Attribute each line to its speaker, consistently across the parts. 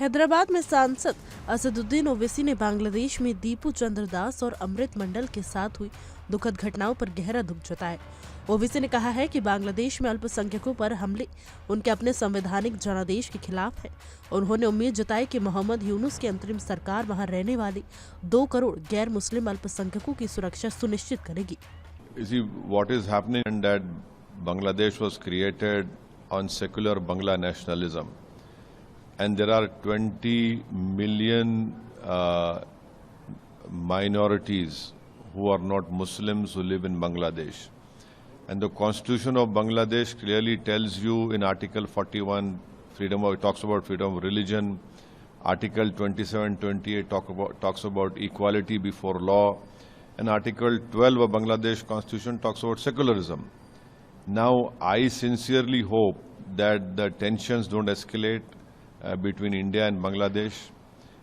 Speaker 1: हैदराबाद में सांसद असदुद्दीन ओवैसी ने बांग्लादेश में दीपू चंद्र दास और अमृत मंडल के साथ हुई दुखद घटनाओं पर गहरा दुख जताया। ओवैसी ने कहा है कि बांग्लादेश में अल्पसंख्यकों पर हमले उनके अपने संवैधानिक जनादेश के खिलाफ है। उन्होंने उम्मीद जताई कि मोहम्मद यूनुस की अंतरिम सरकार वहां रहने वाले 2 करोड़ गैर मुस्लिम अल्पसंख्यकों की सुरक्षा सुनिश्चित करेगी।
Speaker 2: What is happening in that Bangladesh was created on secular Bangla nationalism, and there are 20 million minorities who are not Muslims who live in Bangladesh. And the Constitution of Bangladesh clearly tells you in Article 41, it talks about freedom of religion. Article 27, 28 talks about equality before law. And Article 12 of Bangladesh Constitution talks about secularism. Now, I sincerely hope that the tensions don't escalate between India and Bangladesh.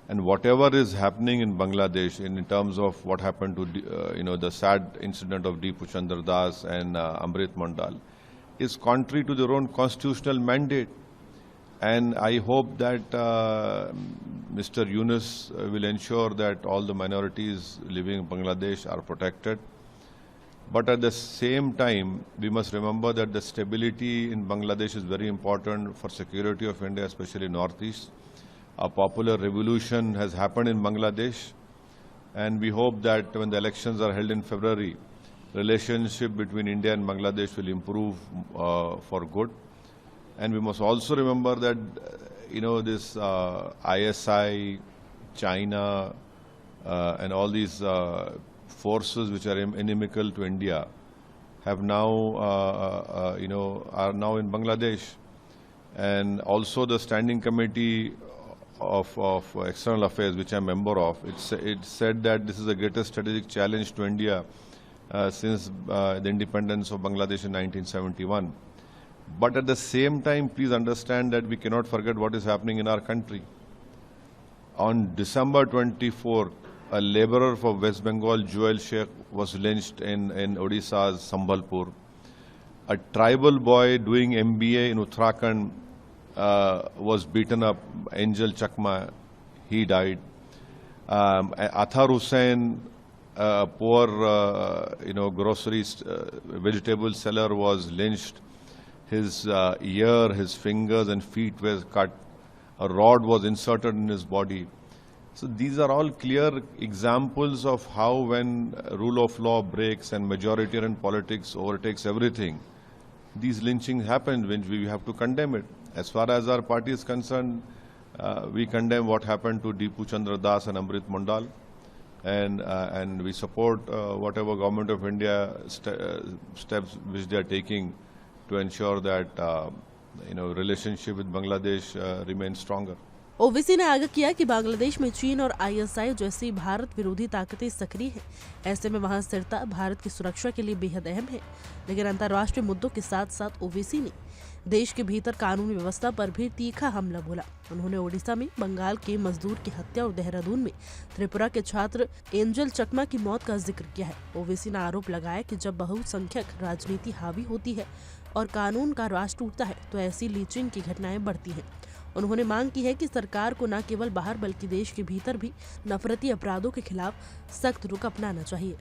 Speaker 2: And whatever is happening in Bangladesh in terms of what happened to the sad incident of Deepu Chandra Das and Amrit Mandal is contrary to their own constitutional mandate. And I hope that Mr. Yunus will ensure that all the minorities living in Bangladesh are protected. But at the same time, we must remember that the stability in Bangladesh is very important for security of India, especially Northeast. A popular revolution has happened in Bangladesh, and we hope that when the elections are held in February, relationship between India and Bangladesh will improve for good. And we must also remember that, this ISI, China, and all these forces which are inimical to India have now, are now in Bangladesh. And also the Standing Committee of External Affairs, which I'm a member of, it said that this is the greatest strategic challenge to India since the independence of Bangladesh in 1971. But at the same time, please understand that we cannot forget what is happening in our country. On December 24, a laborer from West Bengal, Joel Sheikh, was lynched in Odisha's Sambalpur. A tribal boy doing MBA in Uttarakhand was beaten up, Angel Chakma, he died. Athar Hussain, a poor grocery vegetable seller, was lynched. His ear, his fingers and feet were cut. A rod was inserted in his body. So these are all clear examples of how when rule of law breaks and majoritarian politics overtakes everything, these lynchings happen, when we have to condemn it. As far as our party is concerned, we condemn what happened to Deepu Chandra Das and Amrit Mandal, and we support whatever Government of India steps which they are taking to ensure that relationship with Bangladesh remains stronger.
Speaker 1: Owaisi ने आगाह किया कि बांग्लादेश में चीन और ISI जैसी भारत विरोधी ताकतें सक्रिय हैं। ऐसे में वहां स्थिरता भारत की सुरक्षा के लिए बेहद अहम है। लेकिन अंतर्राष्ट्रीय मुद्दों के साथ साथ ओवैसी ने देश के भीतर कानून व्यवस्था पर भी तीखा हमला बोला। उन्होंने ओडिशा में बंगाल के मजदूर की हत्या और देहरादून में त्रिपुरा के छात्र एंजल चकमा की मौत का जिक्र किया है। ओवैसी ने आरोप लगाया कि जब बहुसंख्यक राजनीति हावी होती है और कानून का राज टूटता है तो ऐसी लीचिंग की घटनाएं बढ़ती हैं। उन्होंने मांग की है कि सरकार को न केवल बाहर बल्कि देश के भीतर भी नफरती अपराधों के खिलाफ सख्त रुख अपनाना चाहिए।